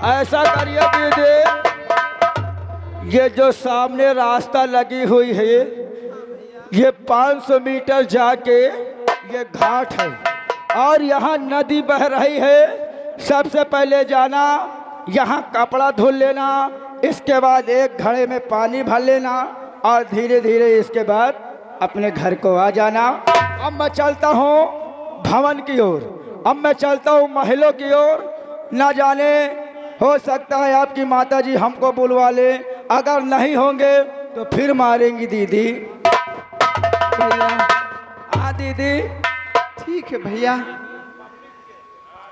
ऐसा करिए दीदी, ये जो सामने रास्ता लगी हुई है, ये 500 मीटर जाके ये घाट है और यहाँ नदी बह रही है। सबसे पहले जाना, यहाँ कपड़ा धुल लेना, इसके बाद एक घड़े में पानी भर लेना और धीरे धीरे इसके बाद अपने घर को आ जाना। अब मैं चलता हूँ भवन की ओर, अब मैं चलता हूँ महलों की ओर। न जाने हो सकता है आपकी माताजी हमको बुलवा ले, अगर नहीं होंगे तो फिर मारेंगी दीदी। भैया हाँ दीदी। ठीक है भैया,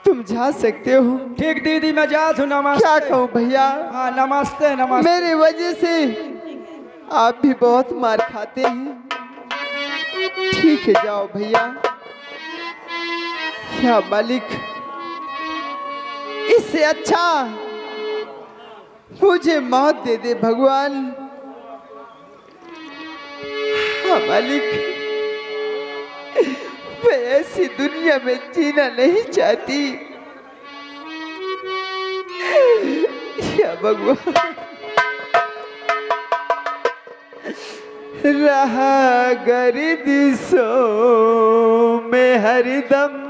तुम जा सकते हो। ठीक दीदी, मैं जात हूँ। नमस्ते। क्या कहूँ भैया? हाँ नमस्ते नमस्ते। मेरी वजह से आप भी बहुत मार खाते हैं। ठीक है जाओ भैया। क्या मालिक, इससे अच्छा मुझे मौत दे दे भगवान। हाँ मालिक, मैं ऐसी दुनिया में जीना नहीं चाहती। या भगवान, रहा गर्दिशों में हरदम,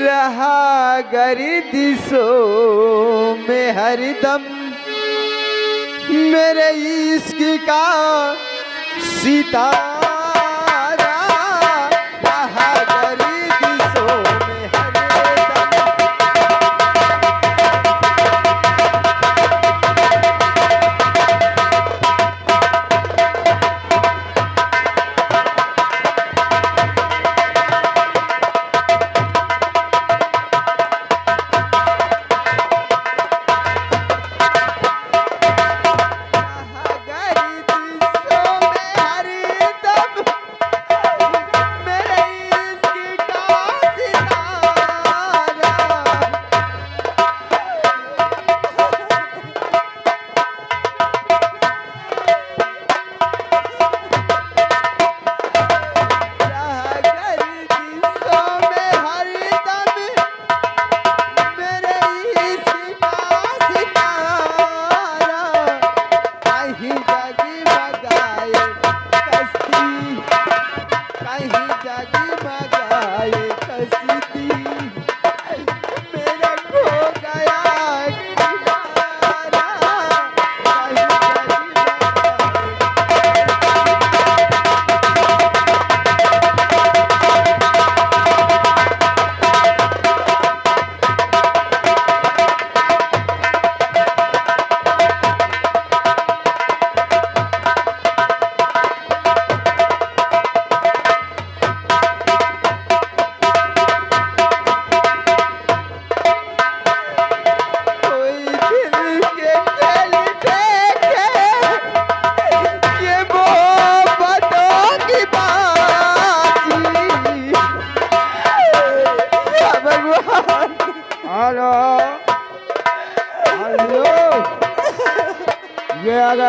रहा गर्दिशों में हरदम, मेरे इश्क का सितारा। रहा गर्दिशों में हरदम,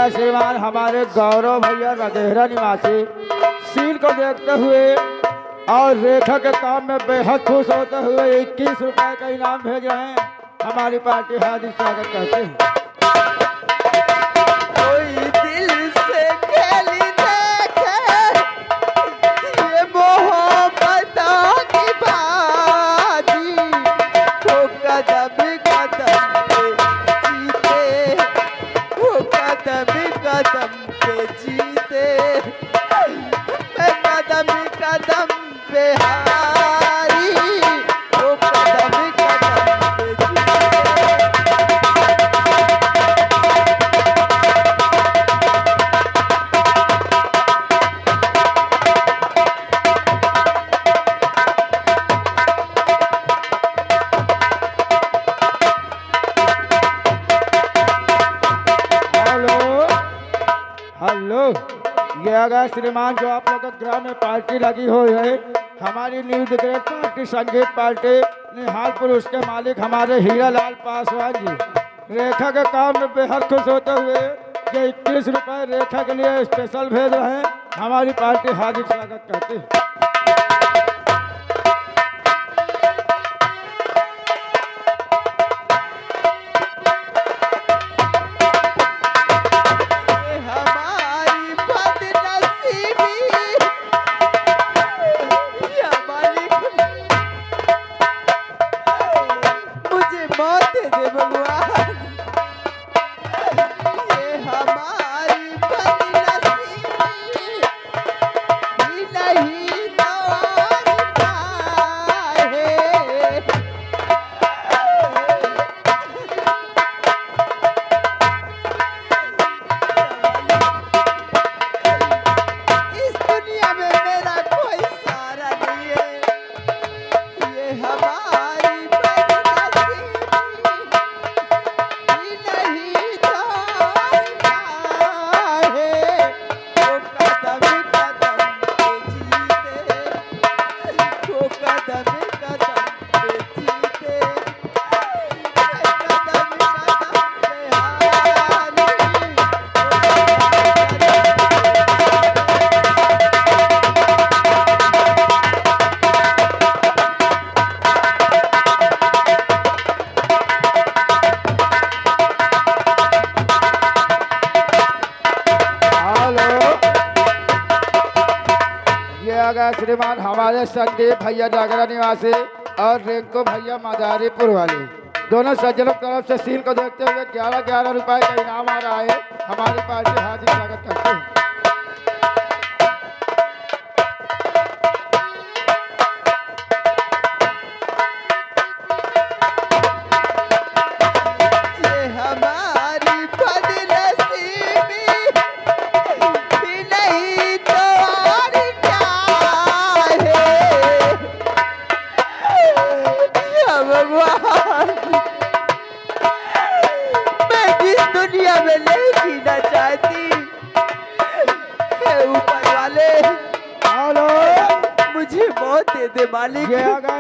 श्रीमान हमारे गौरव भैया रगेहरा निवासी सील को देखते हुए और रेखा के काम में बेहद खुश होते हुए 21 रुपए का इनाम भेज रहे हैं। हमारी पार्टी हार्दिक स्वागत करते हैं। कोई दिल से खेली देखे ये मोहब्बतों की बाजी, वो कदम कदम पे जीते, वो कदम कदम पे जीते, मैं कदम कदम पे हारी, वो कदम कदम पे जीते। हेलो, ये अगर श्रीमान जो आप लोग के ग्राम में पार्टी लगी हुई है, हमारी न्यू ग्रेट पार्टी संगीत पार्टी निहालपुर, उसके मालिक हमारे हीरा लाल पासवान जी रेखा के काम में बेहद खुश होते हुए ये 21 रुपए रेखा के लिए स्पेशल भेज रहे हैं। हमारी पार्टी हार्दिक स्वागत करती है। श्रीमान हमारे संदीप भैया जागरा निवासी और रिंकू भैया मदारीपुर वाले दोनों सज्जनों की तरफ से सील को देखते हुए 11-11 रुपए का इनाम आ रहा है। हमारी पार्टी हार्दिक स्वागत करती है।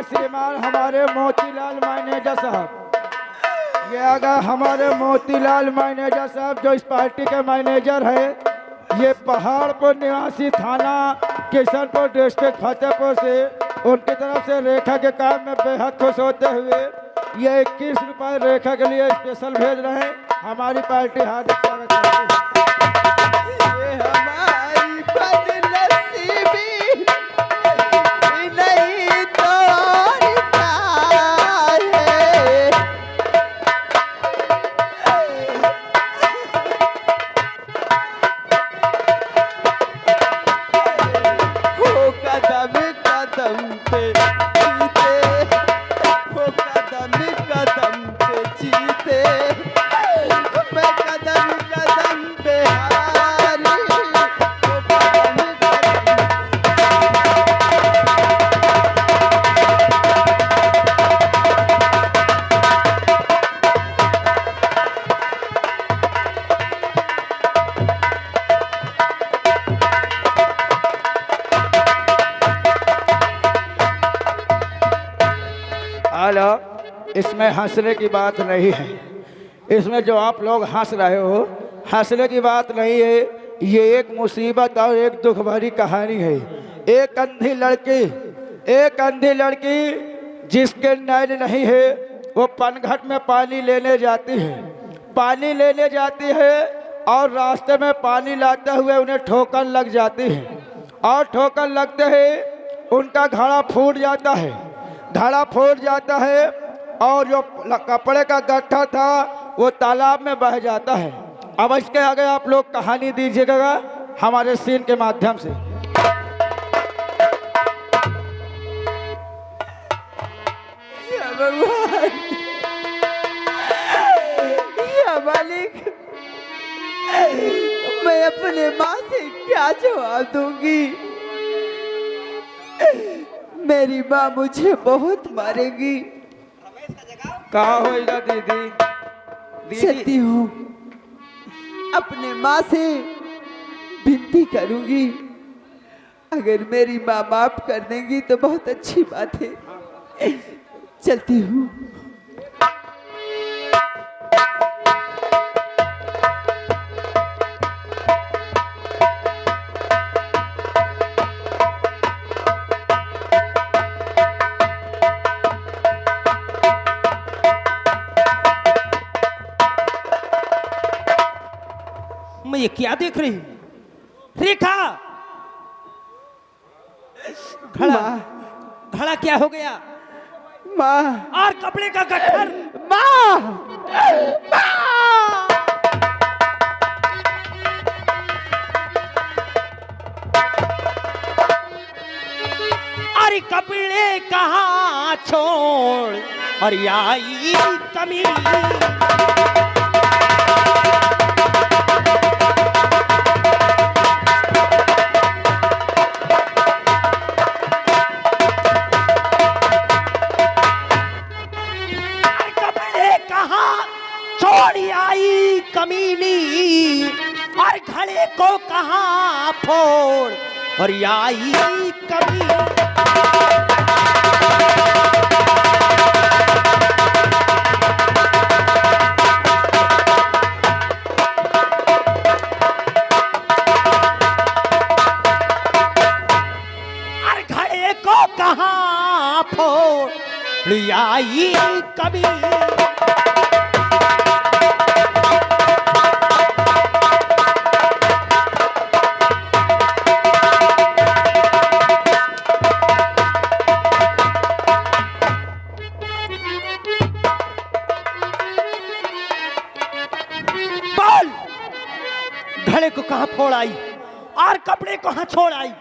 श्रीमान हमारे मोतीलाल मैनेजर साहब, ये अगर हमारे मोतीलाल मैनेजर साहब जो इस पार्टी के मैनेजर है, ये पहाड़पुर निवासी थाना किशनपुर डिस्ट्रिक्ट फतेहपुर से उनकी तरफ से रेखा के काम में बेहद खुश होते हुए ये 21 रुपए रेखा के लिए स्पेशल भेज रहे हैं। हमारी पार्टी हार्दिक स्वागत करती है। इसमें हंसने की बात नहीं है, इसमें जो आप लोग हंस रहे हो हंसने की बात नहीं है। ये एक मुसीबत और एक दुख भरी कहानी है। एक अंधी लड़की जिसके नैन नहीं है वो पनघट में पानी लेने जाती है और रास्ते में पानी लाते हुए उन्हें ठोकर लग जाती है और ठोकर लगते ही उनका घड़ा फूट जाता है और जो कपड़े का गट्ठा था वो तालाब में बह जाता है। अब इसके आगे आप लोग कहानी दीजिएगा हमारे सीन के माध्यम से। या मालिक, मैं अपने माँ से क्या जवाब दूंगी? मेरी माँ मुझे बहुत मारेगी। कहाँ होएगा दीदी? चलती हूँ, अपने माँ से विनती करूंगी। अगर मेरी माँ माफ कर देंगी तो बहुत अच्छी बात है। चलती हूँ। दिख रही। रेखा खड़ा खड़ा क्या हो गया? माँ और कपड़े का गट्ठर। माँ माँ अरे कपड़े कहाँ छोड़ और आई कमी। आई कमीनी और घड़े को कहाँ फोड़ और आई कमी। और घड़े को कहाँ फोड़ आई कमी। घड़े को कहां फोड़ आई और कपड़े को कहां छोड़ आई।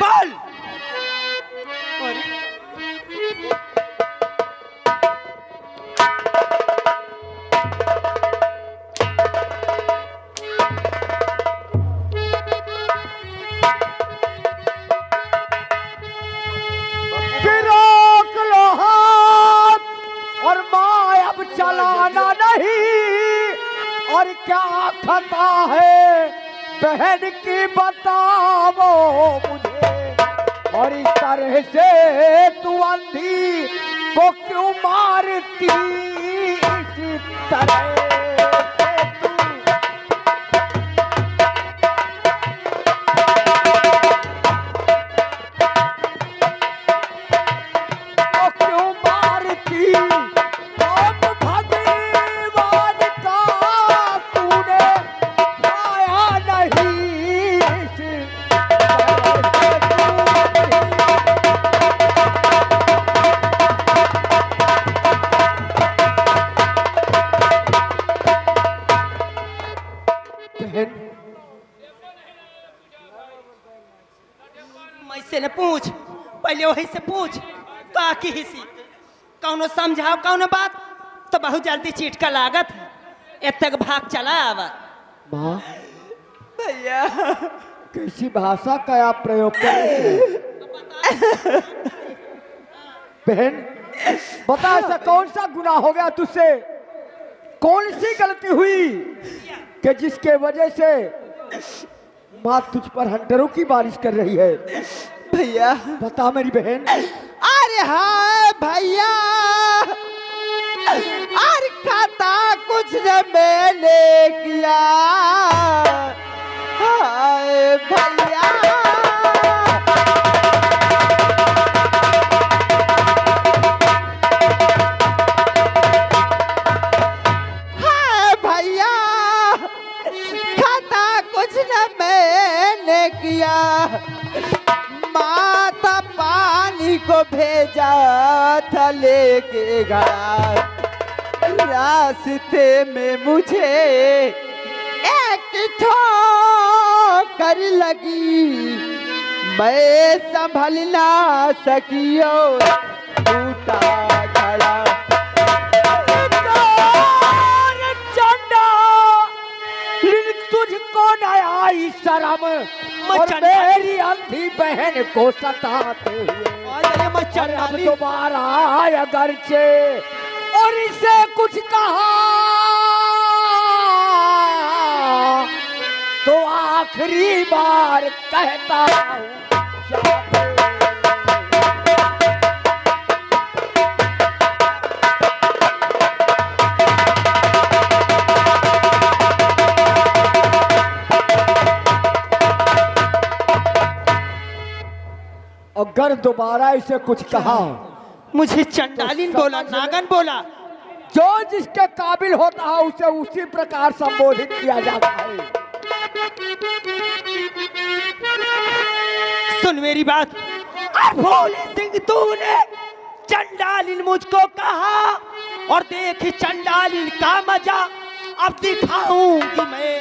बोल। चलाना नहीं और क्या खता है बहन की बताओ मुझे। और इस तरह से तू अंधी को क्यों मारती इसी तरह से तू क्यों मारती। से न पूछ, पहले वही से पूछ का की हिसी कौनो समझाओ कौनो बात तो बहुत जल्दी चीट का लागत एतक भाग चला आवा। माँ भैया कैसी भाषा का आप प्रयोग कर रहे हैं? बहन बता ऐसा कौन सा गुनाह हो गया तुझसे, कौन सी गलती हुई कि जिसके वजह से माँ तुझ पर हंटरों की बारिश कर रही है। भैया बता मेरी बहन। अरे हाँ भैया अरे खाता कुछ न मैंने किया। हाय भैया हाय भैया खाता कुछ न मैंने किया। माता पानी को भेजा था लेके घर, रास्ते में मुझे एक ठोकर लगी। मैं संभल ना सकी और टूटा खड़ा। तुझको न आई शर्म और मेरी अंधी बहन को सताते हुए अब दोबारा आया घर से और इसे कुछ कहा तो आखिरी बार कहता हूँ। अगर दोबारा इसे कुछ कहा, मुझे चंडालिन बोला, नागन बोला। जो जिसके काबिल होता है उसे उसी प्रकार संबोधित किया जाता है। सुन मेरी बात, भोले सिंह तूने चंडालिन मुझको कहा, और देख चंडालिन का मजा अब दिखाऊंगी मैं,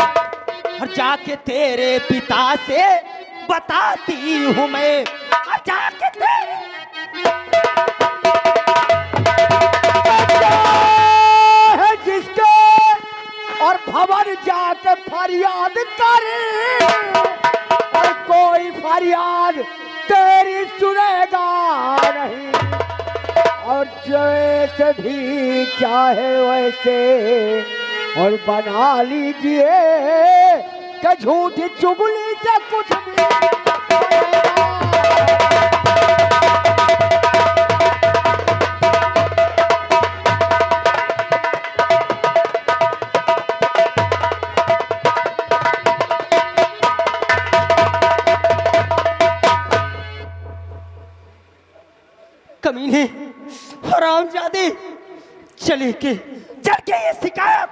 और जाके तेरे पिता से बताती हूँ मैं, और जाके तेरे है जिसके और भवन जाके फरियाद करे, और कोई फरियाद तेरी सुनेगा नहीं, और जैसे भी चाहे वैसे और बना लीजिए कि झूठी चुगली से कुछ भी कमीने, हरामजादे, चल के ये शिकायत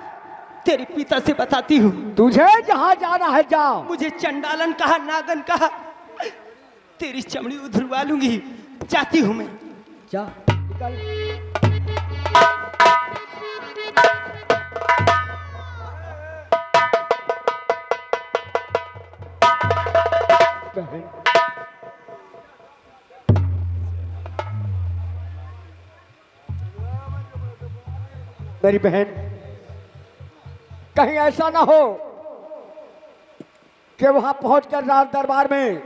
तेरे पिता से बताती हूँ। तुझे जहाँ जाना है जा। मुझे चंडालन कहा, नागन कहा, तेरी चमड़ी उधरवा लूंगी। जाती हूँ मैं। जा निकल। मेरी बहन, कहीं ऐसा ना हो कि वहां पहुंचकर राज दरबार में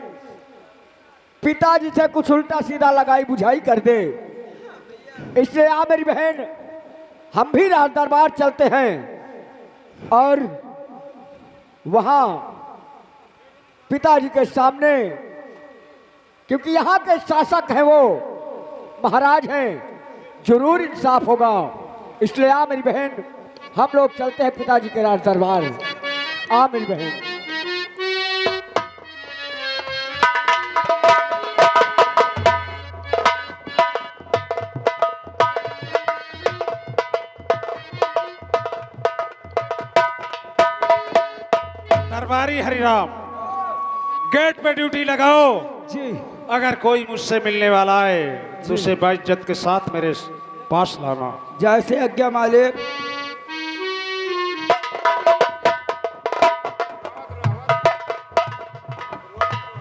पिताजी से कुछ उल्टा सीधा लगाई बुझाई कर दे। इसलिए आ मेरी बहन, हम भी राज दरबार चलते हैं और वहां पिताजी के सामने, क्योंकि यहाँ के शासक हैं, वो महाराज हैं, जरूर इंसाफ होगा। इसलिए आ मेरी बहन, हम लोग चलते हैं पिताजी के राज दरबार। आ मेरी बहन। दरबारी हरिराम, गेट पे ड्यूटी लगाओ। जी। अगर कोई मुझसे मिलने वाला है तो उसे बाइज्जत के साथ मेरे पास लाना। जैसे आज्ञा मालिक।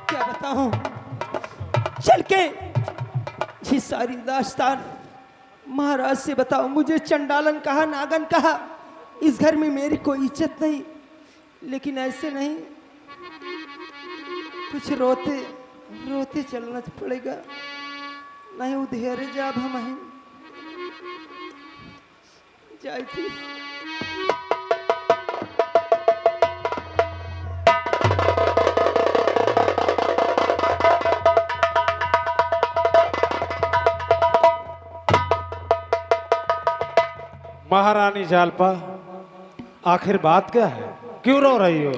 क्या बताऊं, चल के ये सारी दास्तान महाराज से बताओ। मुझे चंडालन कहा, नागन कहा, इस घर में मेरी कोई इज्जत नहीं, लेकिन ऐसे नहीं, कुछ रोते रोते चलना पड़ेगा, नहीं उधेरे जाब हम जाई थी। महारानी जालपा, आखिर बात क्या है? क्यों रो रही हो?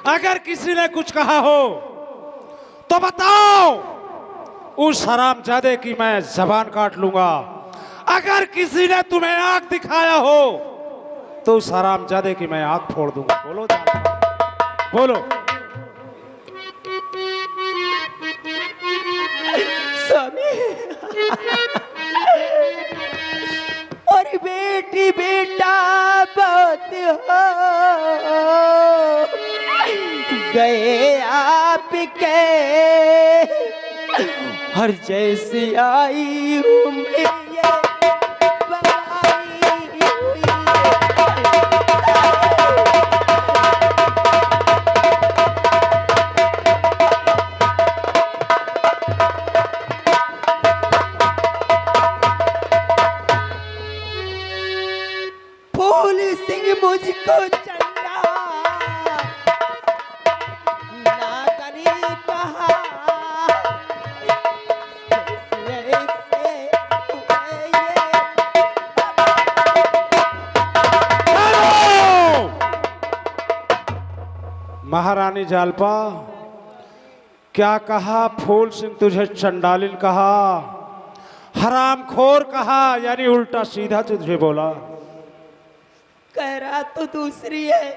अगर किसी ने कुछ कहा हो तो बताओ, उस हरामजादे की मैं जबान काट लूंगा। अगर किसी ने तुम्हें आंख दिखाया हो तो उस हरामजादे की मैं आंख फोड़ दूंगा। बोलो जालपा, बोलो। स्वामी, और बेटी बेटा बहुत हो गए आपके, और जैसी आई हूँ मैं ये बवाई हुई। भोले सिंह मुझको चंदा नागनी कहा, महारानी जालपा, क्या कहा फूल सिंह तुझे? चंडालिन कहा, हरामखोर कहा, यानी उल्टा सीधा तुझे बोला। कह रहा तो दूसरी है,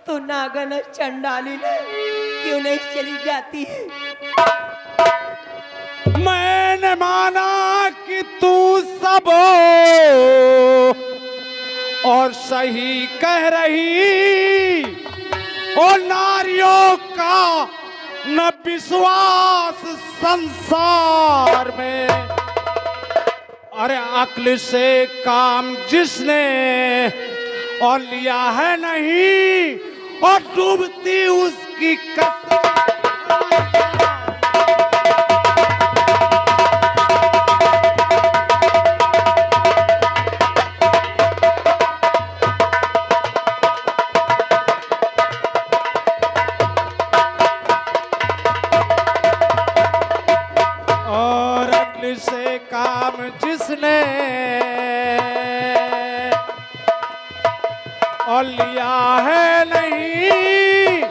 तो नागन चंडालिन है, क्यों नहीं चली जाती है? मैंने माना कि तू सब और सही कह रही, और नारियों का न विश्वास संसार में। अरे अक्ल से काम जिसने और लिया है नहीं, और डूबती उसकी कस्ती। से काम जिसने और लिया है नहीं,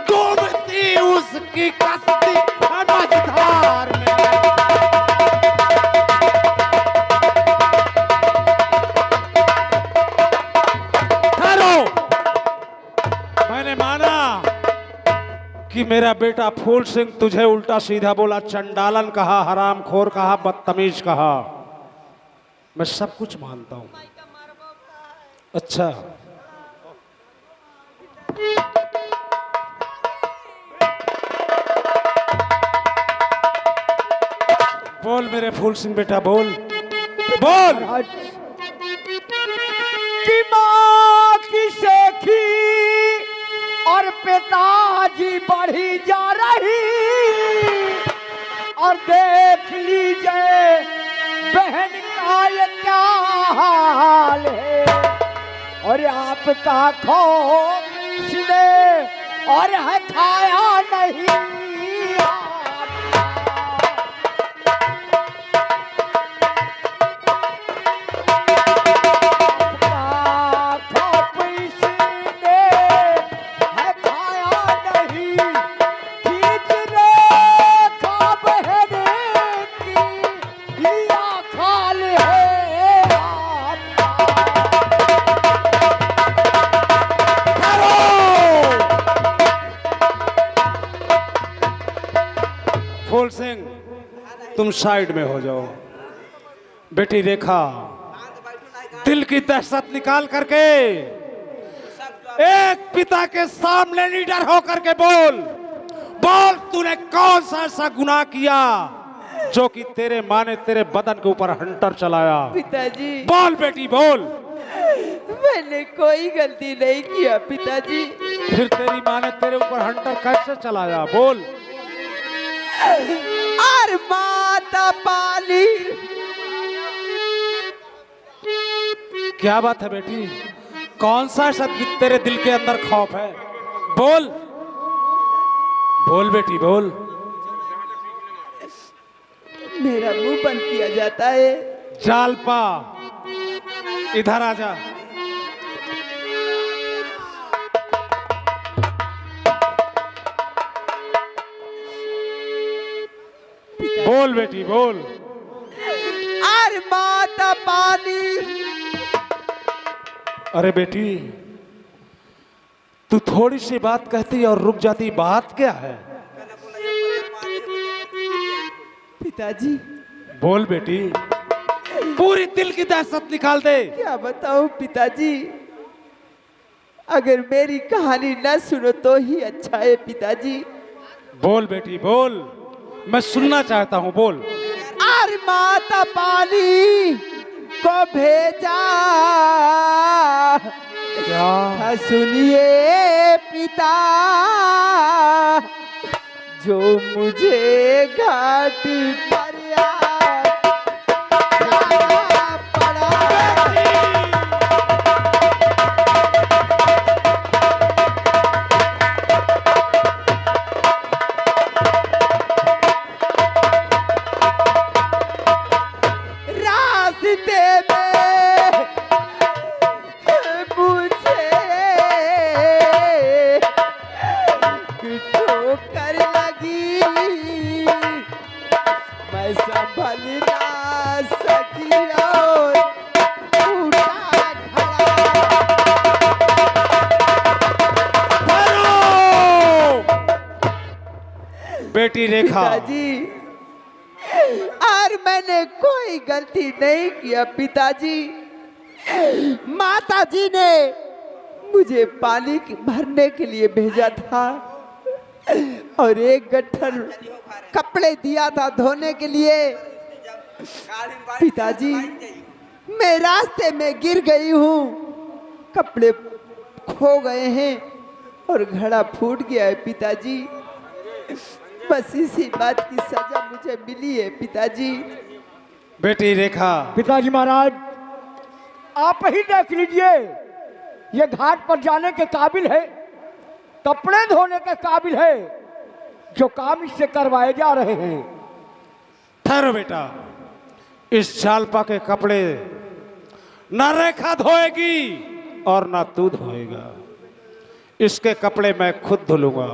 डूबती उसकी कश्ती मझधार में। ठहरो, मैंने माना कि मेरा बेटा फूल सिंह तुझे उल्टा सीधा बोला, चंडालन कहा, हरामखोर कहा, बदतमीज कहा। मैं सब कुछ मानता हूं। अच्छा, बोल मेरे फूल सिंह बेटा, बोल बोल। कि माँ की शेखी और पिताजी बढ़ी जा रही, और देख लीजिए बहन का ये क्या हाल है, और आपका खौफ इसने और है खाया नहीं। फूल सिंह, तुम साइड में हो जाओ। बेटी रेखा, दिल की दहशत निकाल करके एक पिता के सामने निडर होकर के बोल बोल, तूने कौन सा ऐसा गुनाह किया जो कि तेरे माँ ने तेरे बदन के ऊपर हंटर चलाया? पिताजी, बोल बेटी बोल। मैंने कोई गलती नहीं किया पिताजी। फिर तेरी माँ ने तेरे ऊपर हंटर कैसे चलाया? बोल। और माता पाली। क्या बात है बेटी? कौन सा ऐसा तेरे दिल के अंदर खौफ है? बोल बोल बेटी बोल। मेरा मुंह बंद किया जाता है। जालपा, इधर आ जा। बोल बेटी बोल। और माता पाली। अरे बेटी, तू थोड़ी सी बात कहती और रुक जाती, बात क्या है? पिताजी, बोल बेटी, पूरी दिल की दहशत निकाल दे। क्या बताऊं पिताजी, अगर मेरी कहानी न सुनो तो ही अच्छा है पिताजी। बोल बेटी बोल, मैं सुनना चाहता हूं, बोल। और माता पाली को भेजा क्या? सुनिए पिता, जो मुझे घाटी पर पड़ा। रास्ते में मुझे ठोकर लगी, मैं संभल ना सकी और टूटा घड़ा। बेटी रेखा, पिताजी, और मैंने कोई गलती नहीं किया पिताजी। माताजी ने मुझे पानी भरने के लिए भेजा था और एक गट्ठर कपड़े दिया था धोने के लिए। पिताजी, मैं रास्ते में गिर गई हूँ, कपड़े खो गए हैं और घड़ा फूट गया है पिताजी। बस इसी बात की सजा मुझे मिली है पिताजी। बेटी रेखा, पिताजी महाराज, आप ही देख लीजिए, ये घाट पर जाने के काबिल है, कपड़े धोने के काबिल है, जो काम इससे करवाए जा रहे हैं। ठहरो बेटा, इस जालपा के कपड़े न रेखा धोएगी और न तू धोएगा। इसके कपड़े मैं खुद धुलूंगा,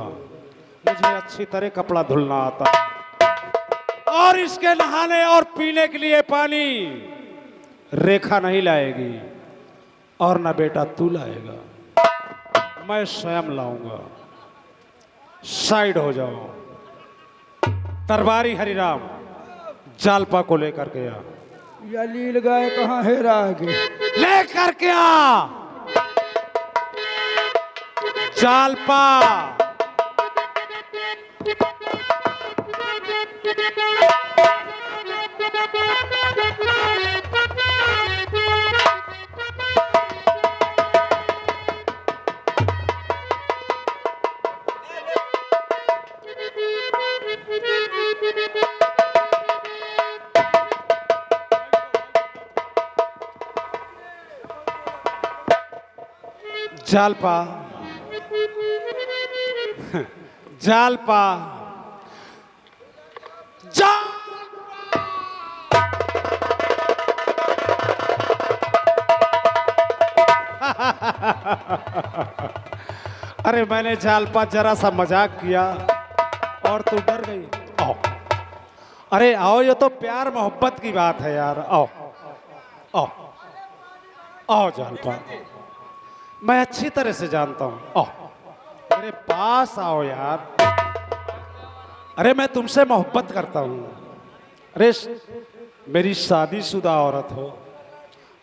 मुझे अच्छी तरह कपड़ा धुलना आता है। और इसके नहाने और पीने के लिए पानी रेखा नहीं लाएगी और न बेटा तू लाएगा, मैं स्वयं लाऊंगा। साइड हो जाओ। तरबारी हरिराम, जालपा को लेकर के आ। या लील गाय कहाँ है रागे? लेकर के आ जालपा। जालपा, जालपा, जा। अरे मैंने जालपा जरा सा मजाक किया और तू डर गई। आओ, अरे आओ, ये तो प्यार मोहब्बत की बात है यार। आओ आओ आओ जालपा, मैं अच्छी तरह से जानता हूं। आओ मेरे पास आओ यार। अरे मैं तुमसे मोहब्बत करता हूं। अरे मेरी शादीशुदा औरत हो,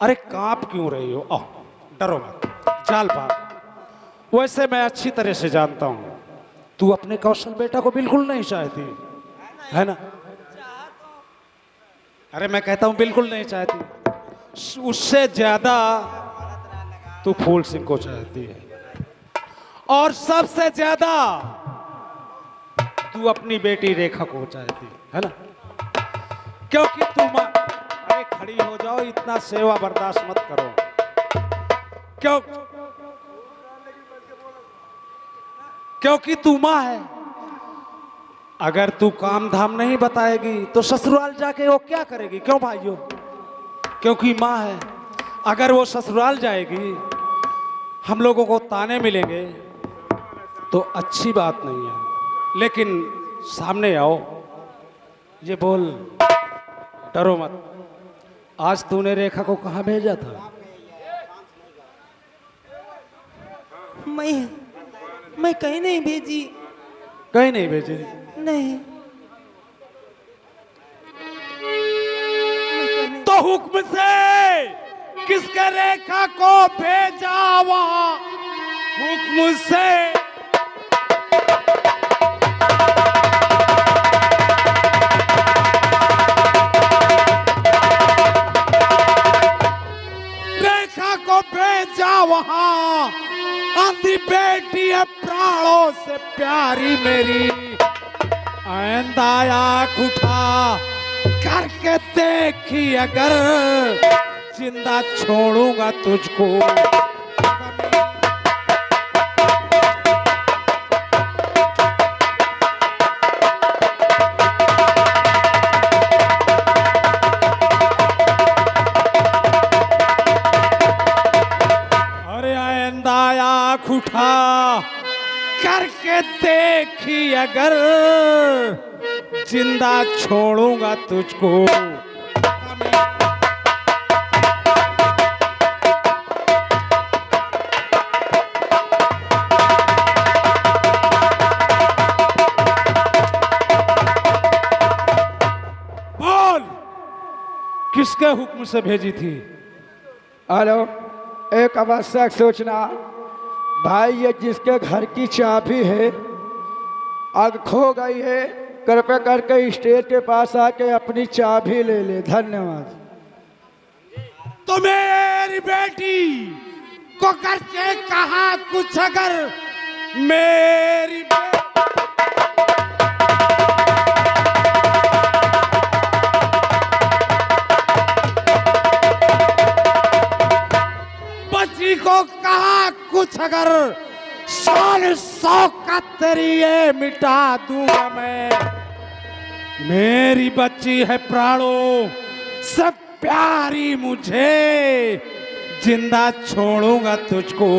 अरे कांप क्यों रही हो? आओ, डरो मत जालपा। वैसे मैं अच्छी तरह से जानता हूं, तू अपने कौशल बेटा को बिल्कुल नहीं चाहती है ना? अरे मैं कहता हूं बिल्कुल नहीं चाहती, उससे ज्यादा तू फूल सिंह को चाहती है, और सबसे ज्यादा तू अपनी बेटी रेखा को चाहती है ना? क्योंकि तुम, अरे खड़ी हो जाओ, इतना सेवा बर्दाश्त मत करो। क्योंकि तू मां है। अगर तू काम धाम नहीं बताएगी तो ससुराल जाके वो क्या करेगी? क्यों भाइयों? क्योंकि मां है। अगर वो ससुराल जाएगी, हम लोगों को ताने मिलेंगे तो अच्छी बात नहीं है। लेकिन सामने आओ, ये बोल, डरो मत। आज तूने रेखा को कहाँ भेजा था? मैं कहीं नहीं भेजी। कहीं नहीं भेजी? नहीं। तो हुक्म से किसके रेखा को भेजा वहां? हुक्म से रेखा को भेजा वहां। आंधी बेटी है प्राणों से प्यारी मेरी, आइंदा आँख उठा करके देखी अगर जिंदा छोड़ूंगा तुझको। अरे आइंदा आँख उठा करके देखी अगर जिंदा छोड़ूंगा तुझको। बोल, किसके हुक्म से भेजी थी? हेलो, एक आवश्यक सूचना भाई, ये जिसके घर की चाबी है आग खो गई है, कृपया करके स्टेज के पास आके अपनी चाबी ले ले। धन्यवाद। तो मेरी बेटी को करके कहा कुछ अगर मेरी बच्ची को कहा कुछ अगर साल 100 का तेरी ये मिटा दूंगा मैं। मेरी बच्ची है प्राणों से प्यारी, मुझे जिंदा छोड़ूंगा तुझको।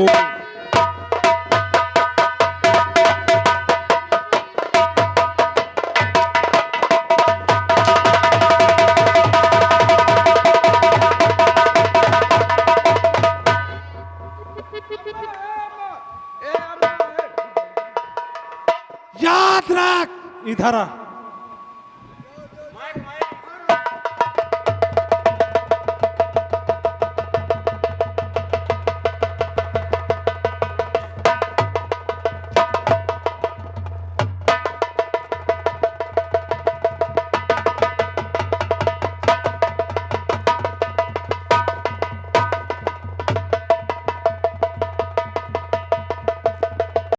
याद रख, इधर आ।